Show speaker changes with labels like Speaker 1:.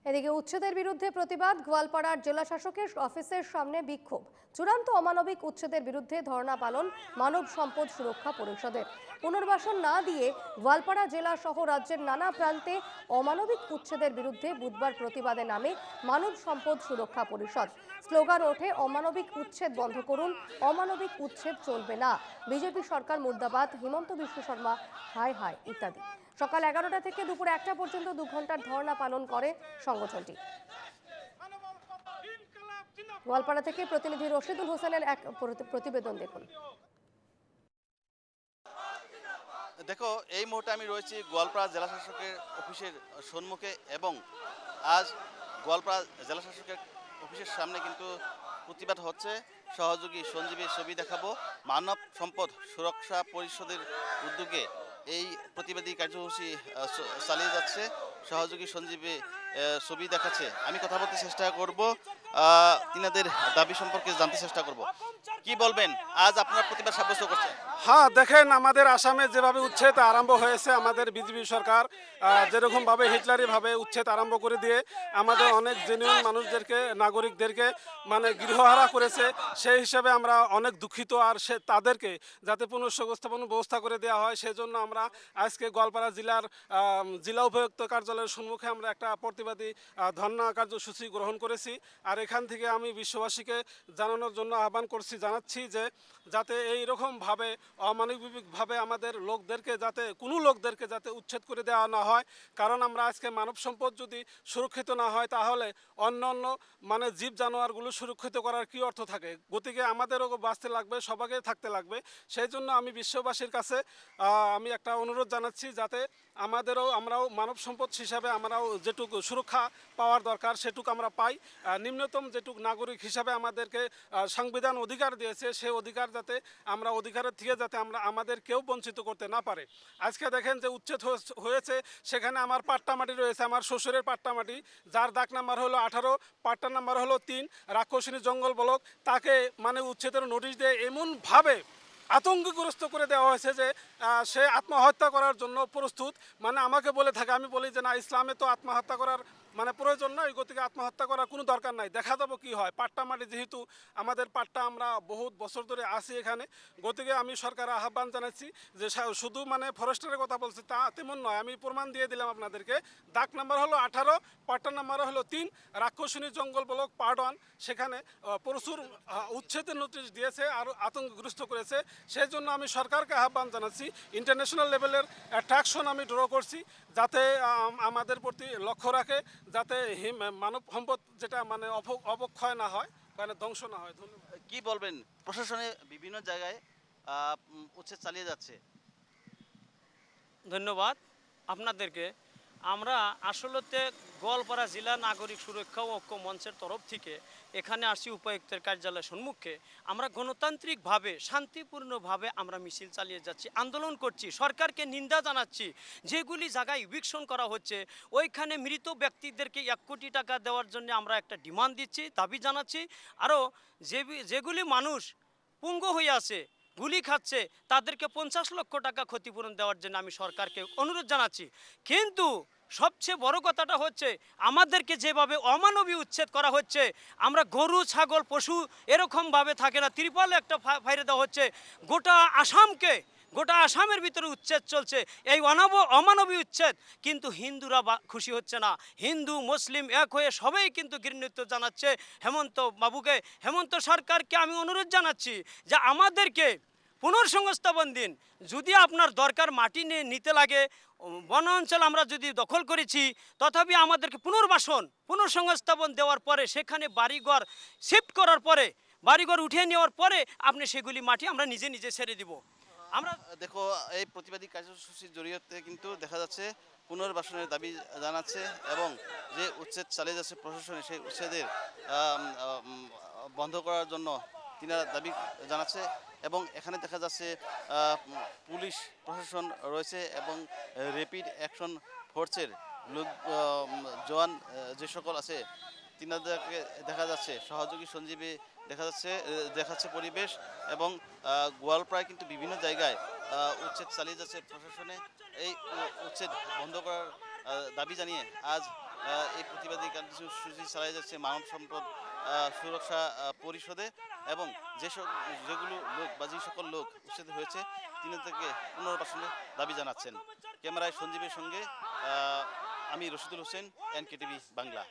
Speaker 1: এদিকে উচ্ছেদের বিরুদ্ধে প্রতিবাদ, গোয়ালপাড়ার জেলা শাসকের অফিসের সামনে বিক্ষোভ। চূড়ান্ত অমানবিক উচ্ছেদের বিরুদ্ধে ধর্ণা পালন মানব সম্পদ সুরক্ষা পরিষদের। পুনর্বাসন না দিয়ে গোয়ালপাড়া জেলা সহ রাজ্যের নানা প্রান্তে অমানবিক উচ্ছেদের বিরুদ্ধে বুধবার প্রতিবাদে নামে মানব সম্পদ সুরক্ষা পরিষদ। স্লোগান ওঠে, অমানবিক উচ্ছেদ বন্ধ করুন, অমানবিক উচ্ছেদ চলবে না, বিজেপি সরকার মুর্দাবাদ, হিমন্ত বিশ্ব শর্মা হায় হায় ইত্যাদি। সকাল 11টা থেকে দুপুর 1টা পর্যন্ত 2 ঘন্টার ধর্ণা পালন করে সংগঠনটি। গোয়ালপাড়া থেকে প্রতিনিধি রশিদুল হোসেনের এক প্রতিবেদন দেখুন।
Speaker 2: দেখো, এই মুহূর্তে আমি রয়েছি গোয়ালপাড়া জেলা শাসকের অফিসের সম্মুখে এবং আজ গোয়ালপাড়া জেলা শাসকের অফিসের সামনে কিন্তু প্রতিবাদ হচ্ছে। সহযোগী সঞ্জীবী ছবি দেখাবো মানব সম্পদ সুরক্ষা পরিষদের উদ্যোগে এই প্রতিবাদী কার্যসূচি চালিয়ে যাচ্ছে। সহযোগী সঞ্জীবী ছবি দেখাচ্ছে। আমি কথা বলতে চেষ্টা করব, তিনাদের দাবি সম্পর্কে জানতে চেষ্টা করব। কি বলবেন, আজ আপনারা প্রতিবাদ সাব্যস্ত করছেন?
Speaker 3: হ্যাঁ, দেখেন, আমাদের আসামে যেভাবে উচ্ছেদ আরম্ভ হয়েছে, আমাদের বিজেপি সরকার যেরকমভাবে হিটলারিভাবে উচ্ছেদ আরম্ভ করে দিয়ে আমাদের অনেক জেনুইন মানুষদেরকে, নাগরিকদেরকে মানে গৃহহারা করেছে। সেই হিসাবে আমরা অনেক দুঃখিত। আর তাদেরকে যাতে পুনঃসংস্থাপন ব্যবস্থা করে দেওয়া হয়, সেজন্য আমরা আজকে গোয়ালপাড়া জেলা উপায়ুক্ত কার্যালয়ের সম্মুখে আমরা একটা প্রতিবাদী ধর্ণা কার্যসূচি গ্রহণ করেছি। আর এখান থেকে আমি বিশ্ববাসীকে জানানোর জন্য আহ্বান জানাচ্ছি যে যাতে এইরকমভাবে অমানবিকভাবে আমাদের লোকদেরকে কোনো লোকদেরকে যাতে উচ্ছেদ করে দেওয়া না হয়। কারণ আমরা আজকে মানব সম্পদ যদি সুরক্ষিত না হয়, তাহলে অন্য মানে জীব জানোয়ারগুলো সুরক্ষিত করার কী অর্থ থাকে? গতিকে আমাদেরও বাঁচতে লাগবে, সবাইকে থাকতে লাগবে। সেই জন্য আমি বিশ্ববাসীর কাছে আমি একটা অনুরোধ জানাচ্ছি যাতে আমরাও মানব সম্পদ হিসাবে আমরাও যেটুকু সুরক্ষা পাওয়ার দরকার সেটুকু আমরা পাই। নিম্নতম যেটুকু নাগরিক হিসাবে আমাদেরকে সংবিধান অধিকার দিয়েছে, সেই অধিকার যাতে আমরা অধিকারের থেকে যাতে আমাদের কেউ বঞ্চিত করতে না পারে। আজকে দেখেন যে উচ্ছেদ হয়েছে, সেখানে আমার পাট্টা মাটি রয়েছে, আমার শ্বশুরের পাট্টা মাটি, যার দাগ নাম্বার হলো 18, পাট্টা নাম্বার হলো 3, রাক্ষসিনী জঙ্গল ব্লক। তাকে মানে উচ্ছেদের নোটিশ দিয়ে এমনভাবে আতঙ্কগ্রস্ত করে দেওয়া হয়েছে যে সে আত্মহত্যা করার জন্য প্রস্তুত। মানে আমাকে বলে থাকে, আমি বলি যে না, ইসলামে তো আত্মহত্যা করার মানে প্রয়োজন নয়, গতিকে আত্মহত্যা করার কোনো দরকার নাই, দেখা যাবো কি হয়। পাট্টা মাটি যেহেতু আমাদের পাট্টা, আমরা বহুত বছর ধরে আসি এখানে, গতিকে আমি সরকারের আহ্বান জানাচ্ছি যে শুধু মানে ফরেস্টারের কথা বলছে তা তেমন নয়। আমি প্রমাণ দিয়ে দিলাম আপনাদেরকে। দাগ নাম্বার হলো 18, পাট্টা নাম্বার হলো 3, রাক্ষসিনী জঙ্গল ব্লক পার্ট 1। সেখানে প্রচুর উচ্ছেদের নোটিশ দিয়েছে আর আতঙ্কগ্রস্ত করেছে। সেই জন্য আমি সরকারকে আহ্বান জানাচ্ছি, ইন্টারন্যাশনাল লেভেলের অ্যাট্রাকশন আমি ড্র করছি যাতে আমাদের প্রতি লক্ষ্য রাখে, যাতে মানব সম্পদ যেটা মানে অবক্ষয় না হয়, মানে ধ্বংস না হয়। ধন্যবাদ।
Speaker 2: কি বলবেন, প্রশাসনে বিভিন্ন জায়গায় উচ্ছেদ চালিয়ে যাচ্ছে?
Speaker 4: ধন্যবাদ আপনাদেরকে। আমরা আসলতে গোয়ালপাড়া জেলা নাগরিক সুরক্ষা ও ঐক্য মঞ্চের তরফ থেকে এখানে আসি উপায়ুক্তের কার্যালয়ের সম্মুখে। আমরা গণতান্ত্রিকভাবে শান্তিপূর্ণভাবে আমরা মিছিল চালিয়ে যাচ্ছি, আন্দোলন করছি, সরকারকে নিন্দা জানাচ্ছি। যেগুলি জায়গায় ইভিকশন করা হচ্ছে, ওইখানে মৃত ব্যক্তিদেরকে 1 কোটি টাকা দেওয়ার জন্য আমরা একটা ডিমান্ড দিচ্ছি, দাবি জানাচ্ছি। আরও যেগুলি মানুষ পঙ্গু হয়ে আছে, গুলি খাচ্ছে, তাদেরকে 50 লক্ষ টাকা ক্ষতিপূরণ দেওয়ার জন্য আমি সরকারকে অনুরোধ জানাচ্ছি। কিন্তু সবচেয়ে বড় কথাটা হচ্ছে, আমাদেরকে যেভাবে অমানবিক উচ্ছেদ করা হচ্ছে, আমরা গরু ছাগল পশু এরকমভাবে থাকে না, ত্রিপল একটা ফাইরে দেওয়া হচ্ছে। গোটা আসামের ভিতরে উচ্ছেদ চলছে, এই অমানবিক উচ্ছেদ। কিন্তু হিন্দুরা খুশি হচ্ছে না। হিন্দু মুসলিম এক হয়ে সবাই কিন্তু ঘৃণিত জানাচ্ছে হেমন্ত সরকারকে আমি অনুরোধ জানাচ্ছি যে আমাদেরকে পুনর্সংস্থাপন দিন। যদি আপনার দরকার মাটি নিতে লাগে, বন অঞ্চল আমরা যদি দখল করেছি, তথাপি আমাদেরকে পুনর্সংস্থাপন দেওয়ার পরে, সেখানে বাড়িঘর শিফট করার পরে, বাড়িঘর উঠিয়ে নেওয়ার পরে আপনি সেগুলি মাটি আমরা নিজে নিজে ছেড়ে দিব। আমরা
Speaker 2: দেখো, এই প্রতিবাদী কার্যসূচির জড়িয়ে কিন্তু দেখা যাচ্ছে পুনর্বাসনের দাবি জানাচ্ছে এবং যে উচ্ছেদ চালিয়ে যাচ্ছে প্রশাসনে, সেই উচ্ছেদের বন্ধ করার জন্য তিনারা দাবি জানাচ্ছে। এবং এখানে দেখা যাচ্ছে পুলিশ প্রশাসন রয়েছে এবং র্যাপিড অ্যাকশন ফোর্সের লোক জওয়ান যে সকল আছে, তিনাদেরকে দেখা যাচ্ছে। সহযোগী সঞ্জীবী দেখাচ্ছে পরিবেশ। এবং গোয়ালপাড়ায় কিন্তু বিভিন্ন জায়গায় উচ্ছেদ চালিয়ে যাচ্ছে প্রশাসনে। এই উচ্ছেদ বন্ধ করার দাবি জানিয়ে আজ এই প্রতিবাদী কার্যসূচি চালিয়ে যাচ্ছে মানব সম্পদ সুরক্ষা পরিষদে, এবং যেগুলো লোক বা যে সকল লোক উচ্ছেদ হয়েছে তিনি থেকে পুনর্বাসনের দাবি জানাচ্ছেন। ক্যামেরায় সঞ্জীবের সঙ্গে আমি রশিদুল হোসেন, NKTV বাংলা।